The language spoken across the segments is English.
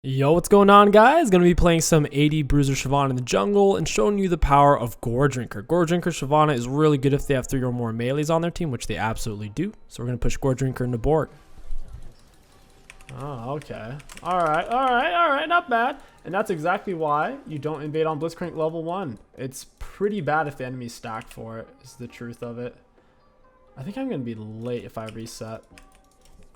Yo, what's going on, guys? Gonna be playing some AD Bruiser Shyvana in the jungle and showing you the power of Gore Drinker. Gore Drinker Shyvana is really good if they have 3 or more melees on their team, which they absolutely do. So we're gonna push Gore Drinker into board. Oh, okay. Alright, not bad. And that's exactly why you don't invade on Blitzcrank level 1. It's pretty bad if the enemy's stacked for it, is the truth of it. I think I'm gonna be late if I reset.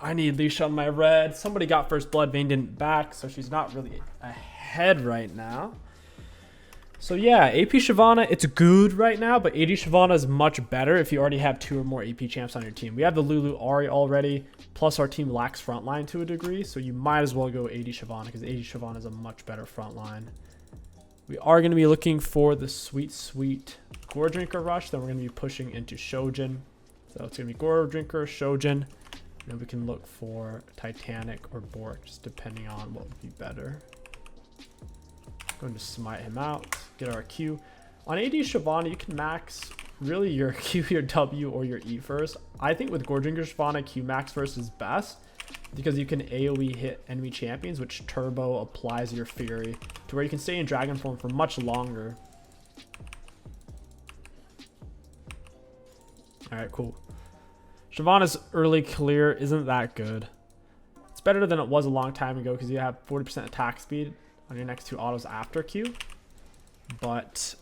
I need leash on my red. Somebody got first blood. Vayne didn't back, so she's not really ahead right now. So yeah, AP Shyvana, it's good right now, but AD Shyvana is much better if you already have 2 or more AP champs on your team. We have the Lulu Ahri already, plus our team lacks frontline to a degree, so you might as well go AD Shyvana because AD Shyvana is a much better frontline. We are going to be looking for the sweet Gore Drinker rush. Then we're going to be pushing into Shojin. So it's going to be Gore Drinker, Shojin. Then we can look for Titanic or Bork, just depending on what would be better. Going to smite him out, get our Q. On AD Shyvana, you can max really your Q, your W, or your E first. I think with Gore Drinker Shyvana, Q max first is best because you can AoE hit enemy champions, which turbo applies your Fury to where you can stay in Dragon form for much longer. Alright, cool. Shyvana's early clear isn't that good. It's better than it was a long time ago because you have 40% attack speed on your next 2 autos after Q. But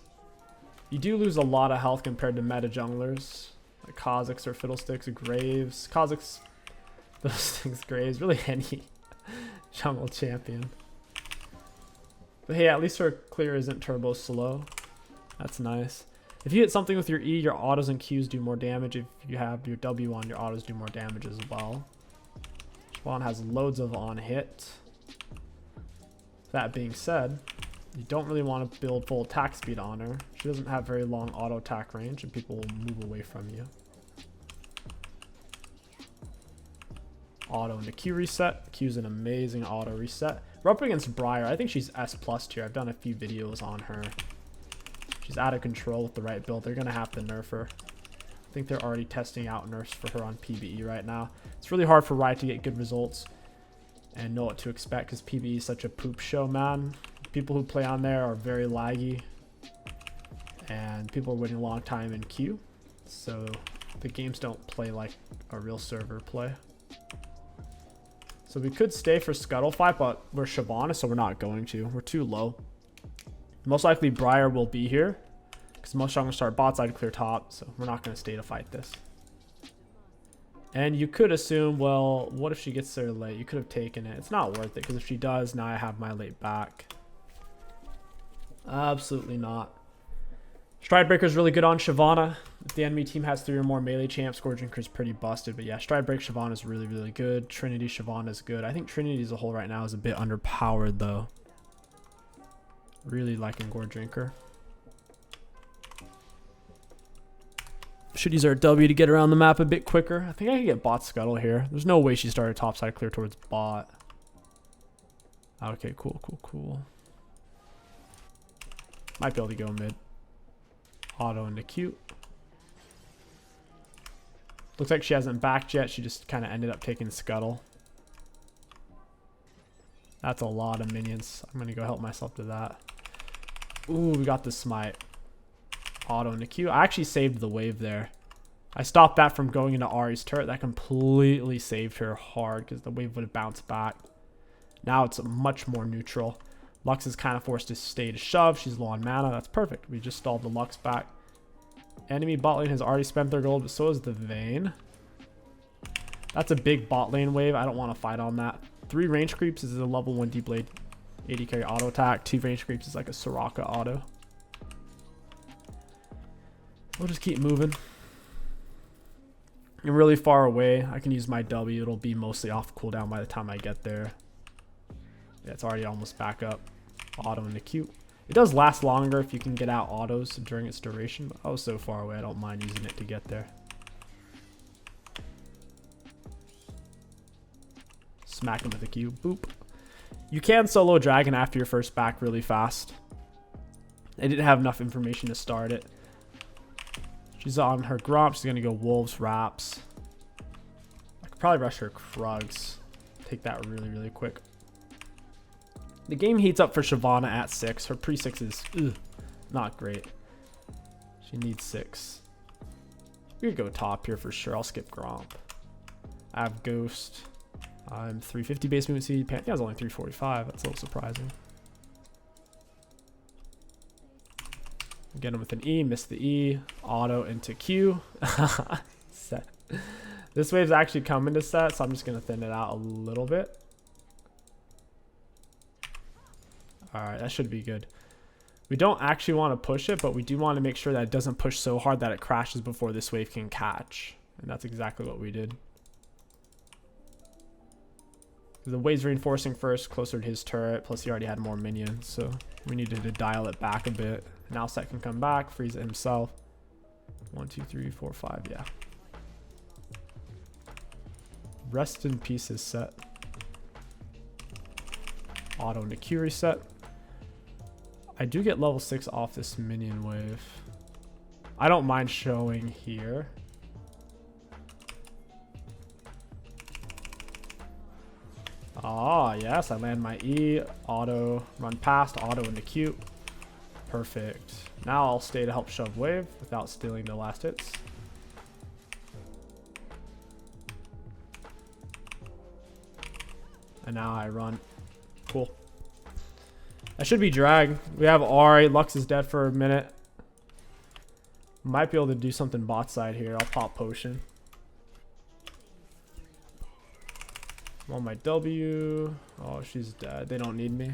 you do lose a lot of health compared to meta junglers like Kha'Zix or Fiddlesticks, Graves. Kha'Zix, Fiddlesticks, Graves, really any jungle champion. But hey, at least her clear isn't turbo slow. That's nice. If you hit something with your E, your autos and Qs do more damage. If you have your W on, your autos do more damage as well. Shyvana has loads of on hit. That being said, you don't really want to build full attack speed on her. She doesn't have very long auto attack range and people will move away from you. Auto into Q reset. Q's an amazing auto reset. We're up against Briar. I think she's S+ tier. I've done a few videos on her. She's out of control with the right build. They're going to have to nerf her. I think they're already testing out nerfs for her on PvE right now. It's really hard for Riot to get good results and know what to expect because PvE is such a poop show, man. People who play on there are very laggy. And people are waiting a long time in queue. So the games don't play like a real server play. So we could stay for scuttle fight, but we're Shyvana, so we're not going to. We're too low. Most likely Briar will be here because most are going to start bot side clear top, so we're not going to stay to fight this. And you could assume, well, what if she gets there late? You could have taken it. It's not worth it because if she does, now I have my late back. Absolutely not. Stridebreaker is really good on Shyvana. If the enemy team has 3 or more melee champs, Gore Drinker is pretty busted. But yeah, Stridebreaker Shyvana is really good. Trinity Shyvana is good. I think Trinity as a whole right now is a bit underpowered though. Really liking Gore Drinker. Should use our W to get around the map a bit quicker. I think I can get bot scuttle here. There's no way she started topside clear towards bot. Okay, cool. Might be able to go mid. Auto into Q. Looks like she hasn't backed yet. She just kind of ended up taking scuttle. That's a lot of minions. I'm going to go help myself to that. Ooh, we got the smite. Auto into Q. I actually saved the wave there. I stopped that from going into Ahri's turret. That completely saved her hard because the wave would have bounced back. Now it's much more neutral. Lux is kind of forced to stay to shove. She's low on mana. That's perfect. We just stalled the Lux back. Enemy bot lane has already spent their gold, but so is the Vayne. That's a big bot lane wave. I don't want to fight on that. 3 range creeps is a level 1 deep blade 80 carry auto attack. 2 range creeps is like a Soraka auto. We'll just keep moving. I'm really far away. I can use my W. It'll be mostly off cooldown by the time I get there. Yeah, it's already almost back up. Auto into Q. It does last longer if you can get out autos during its duration, but I was so far away I don't mind using it to get there. Smack him with a Q. Boop. You can solo dragon after your first back really fast. I didn't have enough information to start it. She's on her Gromp. She's going to go Wolves, Wraps. I could probably rush her Krugs. Take that really quick. The game heats up for Shyvana at 6. Her pre-6 is not great. She needs 6. We could go top here for sure. I'll skip Gromp. I have Ghost. I'm 350 base movement speed. Pantheon's only 345. That's a little surprising. Get him with an E. Miss the E. Auto into Q. Set. This wave's actually coming to set, so I'm just going to thin it out a little bit. Alright, that should be good. We don't actually want to push it, but we do want to make sure that it doesn't push so hard that it crashes before this wave can catch. And that's exactly what we did. The wave's reinforcing first, closer to his turret, plus he already had more minions, so we needed to dial it back a bit. Now Set can come back, freeze it himself. 1, 2, 3, 4, 5, yeah. Rest in peace is Set. Auto into Q reset. I do get level 6 off this minion wave. I don't mind showing here. Ah, yes, I land my E, auto, run past, auto into Q. Perfect. Now I'll stay to help shove wave without stealing the last hits. And now I run. Cool. That should be drag. We have R. Lux is dead for a minute. Might be able to do something bot side here. I'll pop potion. I'm on my W. Oh, she's dead. They don't need me.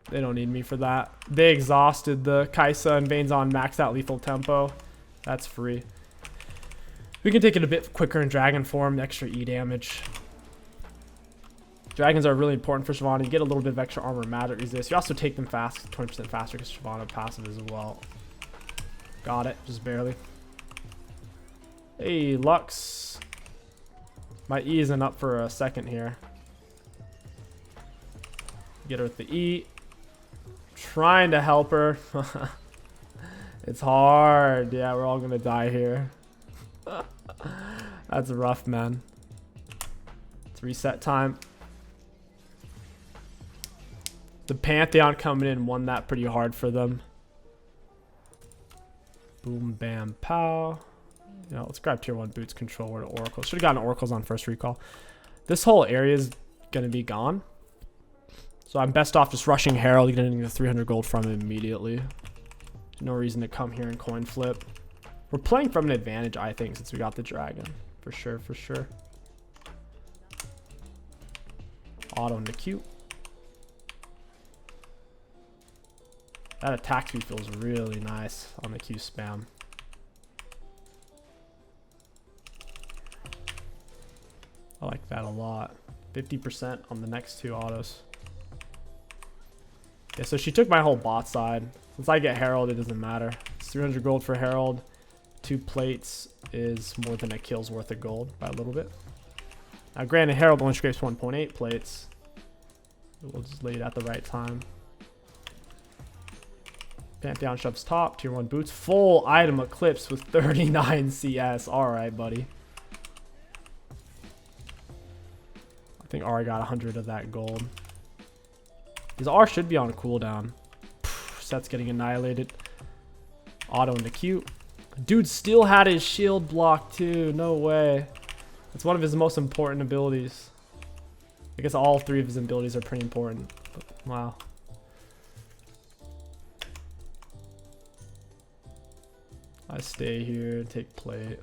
They don't need me for that. They exhausted the Kaisa and Bane's on maxed out lethal tempo. That's free. We can take it a bit quicker in dragon form. Extra E damage. Dragons are really important for Shyvana. You get a little bit of extra armor magic resist. You also take them fast, 20% faster because Shyvana passive as well. Got it, just barely. Hey, Lux. My E isn't up for a second here. Get her with the E. Trying to help her. It's hard. Yeah, we're all gonna die here. That's rough, man. It's reset time. The Pantheon coming in won that pretty hard for them. Boom, bam, pow. You know, let's grab tier 1 boots control or Oracle. Should have gotten Oracles on first recall. This whole area is going to be gone. So I'm best off just rushing Herald, getting the 300 gold from him immediately. No reason to come here and coin flip. We're playing from an advantage, I think, since we got the dragon. For sure, for sure. Auto into Q. That attack speed feels really nice on the Q spam. I like that a lot. 50% on the next 2 autos. Yeah, so she took my whole bot side. Since I get Herald, it doesn't matter. It's 300 gold for Herald. 2 plates is more than a kill's worth of gold by a little bit. Now, granted, Herald only scrapes 1.8 plates. We'll just lay it at the right time. Pantheon shoves top, tier 1 boots, full item eclipse with 39 CS. Alright, buddy. I think Ari got 100 of that gold. His R should be on a cooldown. Set's getting annihilated. Auto into Q. Dude still had his shield block too. No way. It's one of his most important abilities. I guess all 3 of his abilities are pretty important. But, wow. I stay here, take plate.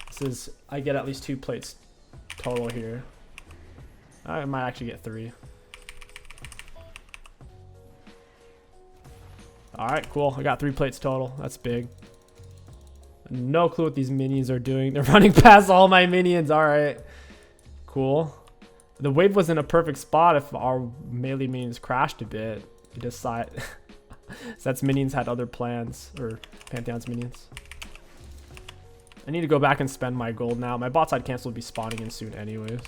This is, I get at least 2 plates total here. I might actually get 3. Alright, cool. I got 3 plates total. That's big. No clue what these minions are doing. They're running past all my minions. Alright. Cool. The wave was in a perfect spot if our melee minions crashed a bit. You decide. Set's minions had other plans, or Pantheon's minions. I need to go back and spend my gold now. My bot side cancel will be spawning in soon anyways.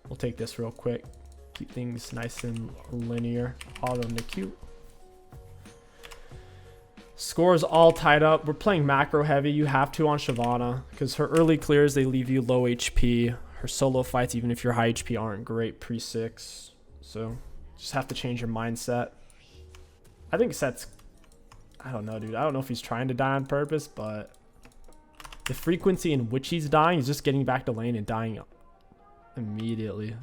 We'll take this real quick. Keep things nice and linear. Auto into Q. Score's all tied up. We're playing macro heavy. You have to on Shyvana because her early clears, they leave you low HP. Her solo fights, even if you're high HP, aren't great pre-6. So just have to change your mindset. I think Set's... I don't know, dude. I don't know if he's trying to die on purpose, but the frequency in which he's dying is just getting back to lane and dying immediately.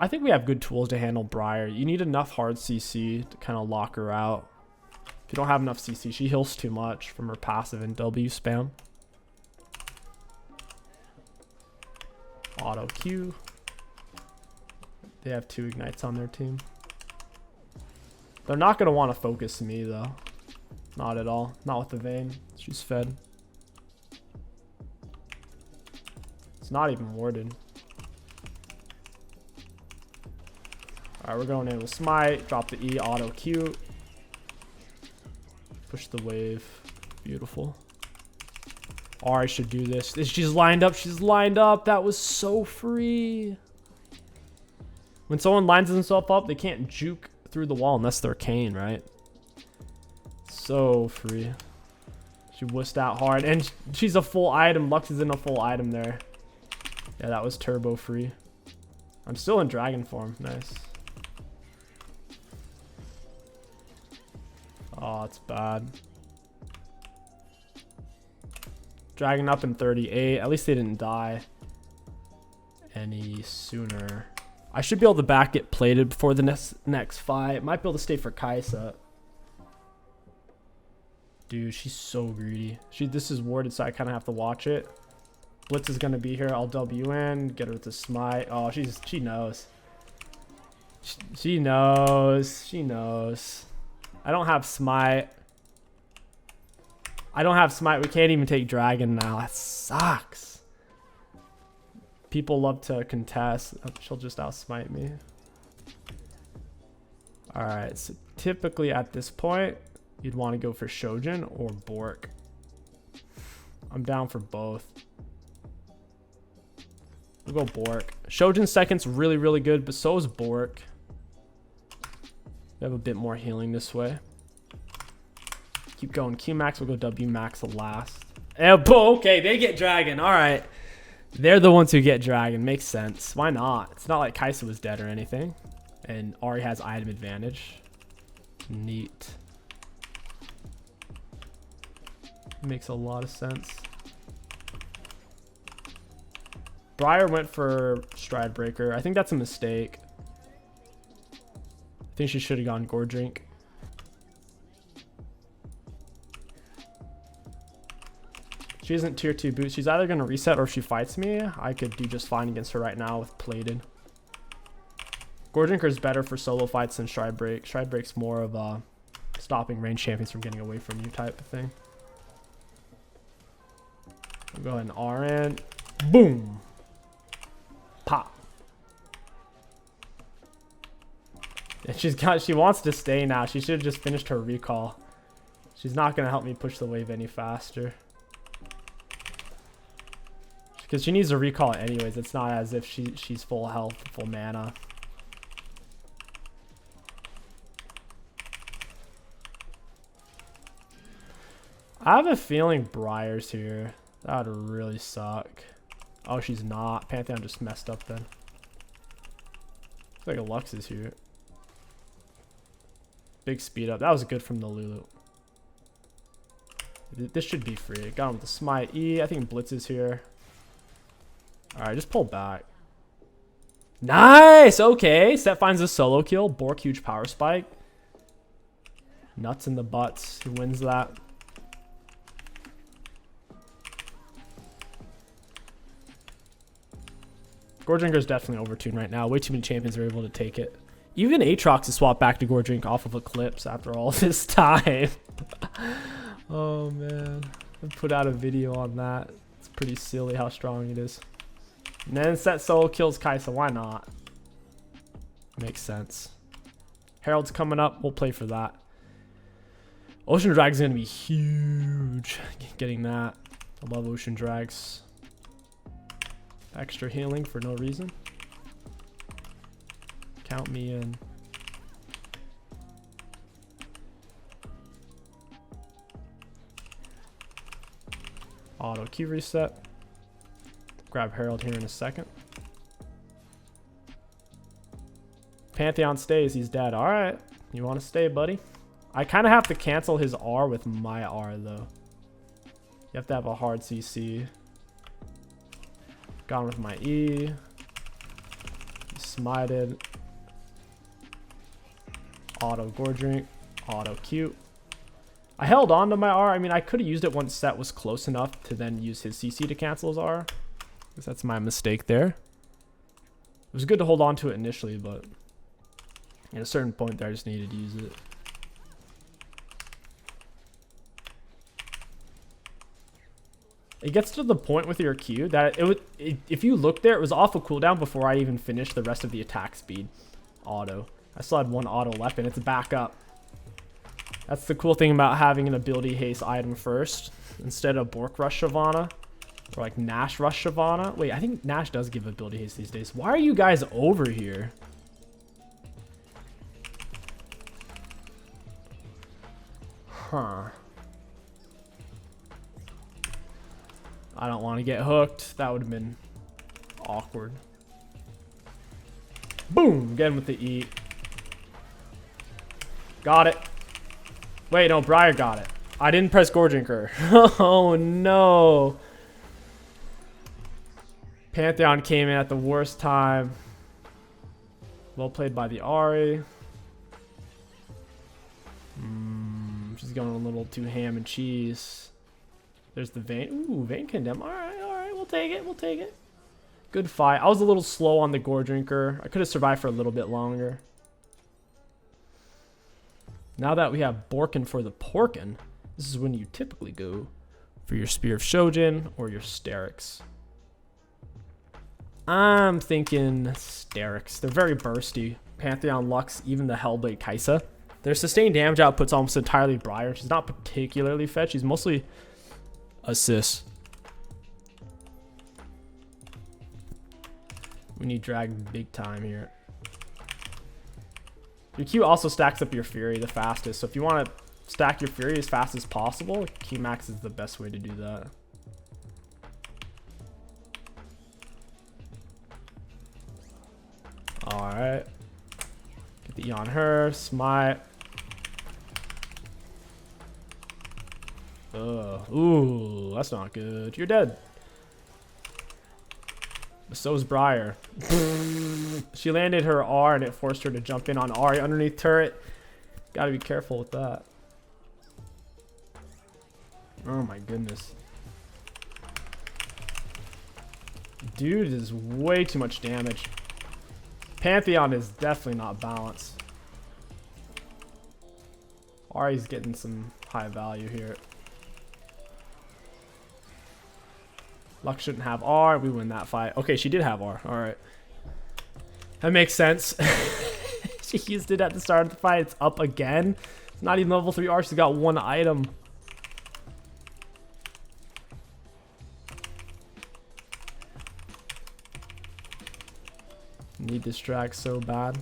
I think we have good tools to handle Briar. You need enough hard CC to kind of lock her out. If you don't have enough CC, she heals too much from her passive and W spam. Auto Q. They have 2 ignites on their team. They're not going to want to focus me, though. Not at all. Not with the Vayne. She's fed. It's not even warded. Alright, we're going in with Smite. Drop the E. Auto Q. Push the wave. Beautiful. Ari should do this. She's lined up. She's lined up. That was so free. When someone lines themselves up, they can't juke through the wall unless they're Kane, right? So free. She wussed out hard. And she's a full item. Lux is in a full item there. Yeah, that was turbo free. I'm still in dragon form. Nice. Oh, it's bad. Dragon up in 38. At least they didn't die any sooner. I should be able to back get plated before the next fight. Might be able to stay for Kaisa. Dude, she's so greedy. This is warded, so I kind of have to watch it. Blitz is gonna be here. I'll W in, get her to smite. Oh, she knows. She knows. She knows. I don't have smite. I don't have smite. We can't even take dragon now. That sucks. People love to contest. Oh, she'll just outsmite me. Alright, so typically at this point, you'd want to go for Shojin or Bork. I'm down for both. We'll go Bork. Shojin's second's really, really good, but so is Bork. We have a bit more healing this way. Keep going. Q max, we'll go W max last. Okay, they get dragon. Alright. They're the ones who get dragon. Makes sense. Why not? It's not like Kaisa was dead or anything. And Ari has item advantage. Neat. Makes a lot of sense. Briar went for Stride Breaker. I think that's a mistake. I think she should have gone Gore Drink. She isn't tier 2 boost. She's either going to reset or if she fights me, I could do just fine against her right now with plated. Gore Drinker is better for solo fights than Stride Break. Stride Break's more of a stopping range champions from getting away from you type of thing. I'll go ahead and R in. Boom. Pop. And she wants to stay now. She should have just finished her recall. She's not going to help me push the wave any faster. Because she needs a recall anyways. It's not as if she's full health, full mana. I have a feeling Briar's here. That would really suck. Oh, she's not. Pantheon just messed up then. Looks like a Lux is here. Big speed up. That was good from the Lulu. This should be free. Got him with the smite E. I think Blitz is here. Alright, just pull back. Nice! Okay. Set finds a solo kill. Bork, huge power spike. Nuts in the butts. Who wins that? Gore Drinker's definitely overtuned right now. Way too many champions are able to take it. Even Aatrox is swapped back to Gore Drink off of Eclipse after all this time. Oh man. I put out a video on that. It's pretty silly how strong it is. And then Set solo kills Kaisa. Why not? Makes sense. Herald's coming up. We'll play for that. Ocean Drag's going to be huge. Getting that. I love Ocean Drags. Extra healing for no reason. Count me in. Auto Q reset. Grab Herald here in a second. Pantheon stays. He's dead. All right. You want to stay, buddy? I kind of have to cancel his R with my R, though. You have to have a hard CC. Gone with my E. He smited. Auto Gore Drink. Auto Q. I held on to my R. I mean, I could have used it once set was close enough to then use his CC to cancel his R. Because that's my mistake there. It was good to hold on to it initially, but at a certain point there, I just needed to use it. It gets to the point with your Q that if you look there, it was off a cooldown before I even finished the rest of the attack speed auto. I still had one auto left and it's back up. That's the cool thing about having an ability haste item first instead of Bork Rush Shyvana or like Nash Rush Shyvana. Wait, I think Nash does give ability haste these days. Why are you guys over here? Huh. I don't want to get hooked. That would have been awkward. Boom! Again with the E. Got it. Wait, no, Briar got it. I didn't press Gore Drinker. Oh, no. Pantheon came in at the worst time. Well played by the Ahri. She's going a little too ham and cheese. There's the Vayne. Ooh, Vayne Condemn. All right, we'll take it, we'll take it. Good fight. I was a little slow on the Gore Drinker. I could have survived for a little bit longer. Now that we have Borkin for the Porkin, this is when you typically go for your Spear of Shojin or your Sterix. I'm thinking Sterix. They're very bursty. Pantheon Lux, even the Hellblade Kaisa. Their sustained damage output's almost entirely Briar. She's not particularly fetch. She's mostly assists. We need drag big time here. Your Q also stacks up your Fury the fastest. So if you want to stack your Fury as fast as possible, Q max is the best way to do that. Alright. Get the E on her. Smite. Ooh, that's not good. You're dead. But so is Briar. She landed her R and it forced her to jump in on Ahri underneath turret. Gotta be careful with that. Oh my goodness. Dude is way too much damage. Pantheon is definitely not balanced. Ahri's getting some high value here. Lux shouldn't have R. We win that fight. Okay, she did have R. All right. That makes sense. She used it at the start of the fight. It's up again. It's not even level 3 R. She's got one item. Need this drag so bad.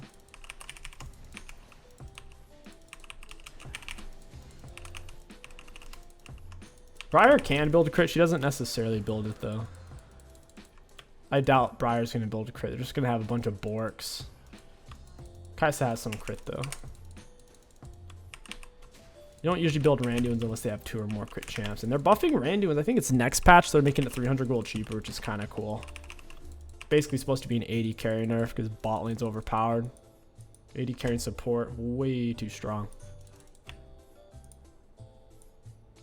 Briar can build a crit. She doesn't necessarily build it, though. I doubt Briar's going to build a crit. They're just going to have a bunch of Borks. Kaisa has some crit, though. You don't usually build Randuins unless they have 2 or more crit champs. And they're buffing Randuins. I think it's next patch, so they're making it 300 gold cheaper, which is kind of cool. Basically supposed to be an 80 carry nerf because bot lane's overpowered. 80 carry support, way too strong.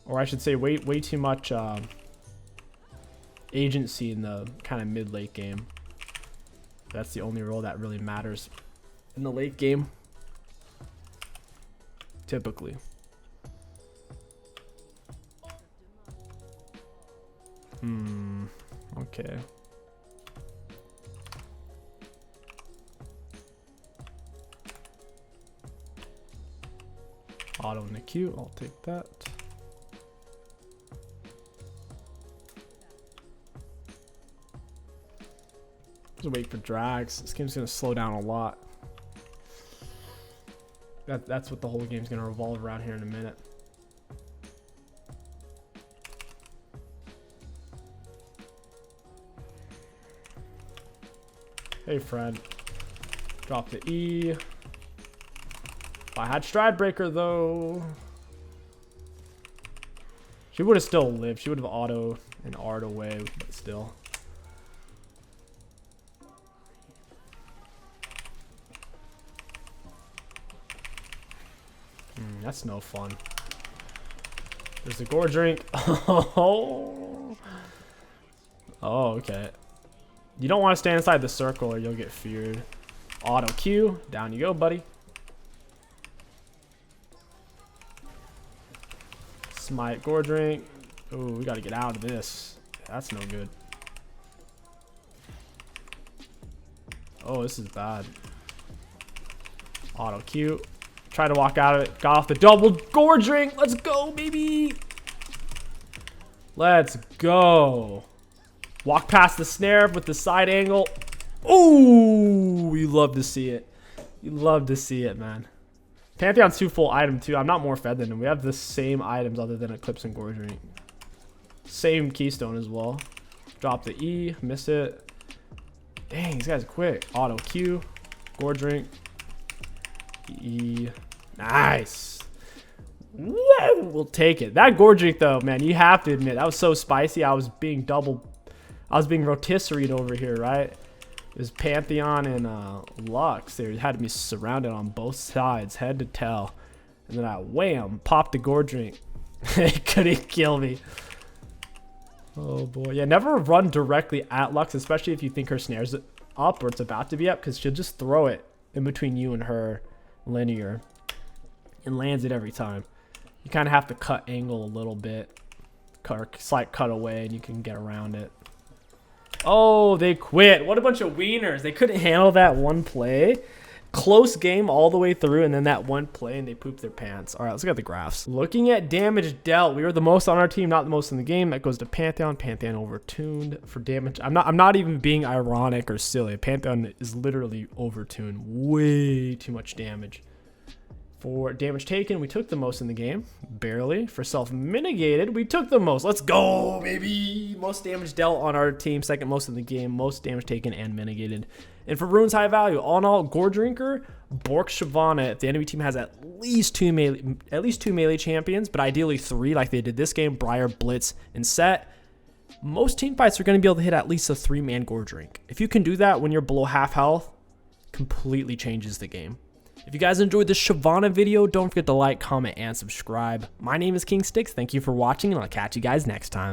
Or I should say way too much agency in the kind of mid-late game. That's the only role that really matters in the late game. Typically. Okay. Auto in the queue, I'll take that. Just wait for drags. This game's gonna slow down a lot. That's what the whole game's gonna revolve around here in a minute. Hey, friend. Drop the E. If I had Stride Breaker, though, she would have still lived. She would have auto and R'd away, but still. That's no fun. There's the gore drink. Oh, okay. You don't want to stand inside the circle or you'll get feared. Auto Q. Down you go, buddy. Smite gore drink. Ooh, we got to get out of this. That's no good. Oh, this is bad. Auto Q. Try to walk out of it. Got off the double gore drink. Let's go, baby. Let's go. Walk past the snare with the side angle. Ooh, you love to see it. You love to see it, man. Pantheon's 2 full item too. I'm not more fed than him. We have the same items other than Eclipse and Gore Drink. Same keystone as well. Drop the E. Miss it. Dang, these guys are quick. Auto Q. Gore Drink. E. Nice. Whoa, we'll take it. That Gore Drink though, man, you have to admit that was so spicy. I was being rotisseried over here, right? It was Pantheon and Lux. They had to be surrounded on both sides, head to tail. And then I wham, popped the Gore Drink. They couldn't kill me. Oh boy. Yeah, never run directly at Lux, especially if you think her snare's up or it's about to be up, because she'll just throw it in between you and her linear and lands it every time. You kind of have to cut angle a little bit. Slight cut away and you can get around it. Oh, they quit. What a bunch of wieners. They couldn't handle that one play. Close game all the way through, and then that one play, and they pooped their pants. All right, let's look at the graphs. Looking at damage dealt, we were the most on our team, not the most in the game. That goes to Pantheon. Pantheon overtuned for damage. I'm not even being ironic or silly. Pantheon is literally overtuned. Way too much damage. For damage taken, we took the most in the game. Barely. For self-mitigated, we took the most. Let's go, baby! Most damage dealt on our team. Second most in the game. Most damage taken and mitigated. And for runes high value, all in all, Gore Drinker, Bork, Shyvana. If the enemy team has at least two melee champions, but ideally 3 like they did this game, Briar, Blitz, and Set, most team fights are going to be able to hit at least a 3-man Gore Drink. If you can do that when you're below half health, completely changes the game. If you guys enjoyed this Shyvana video, don't forget to like, comment, and subscribe. My name is King Sticks. Thank you for watching, and I'll catch you guys next time.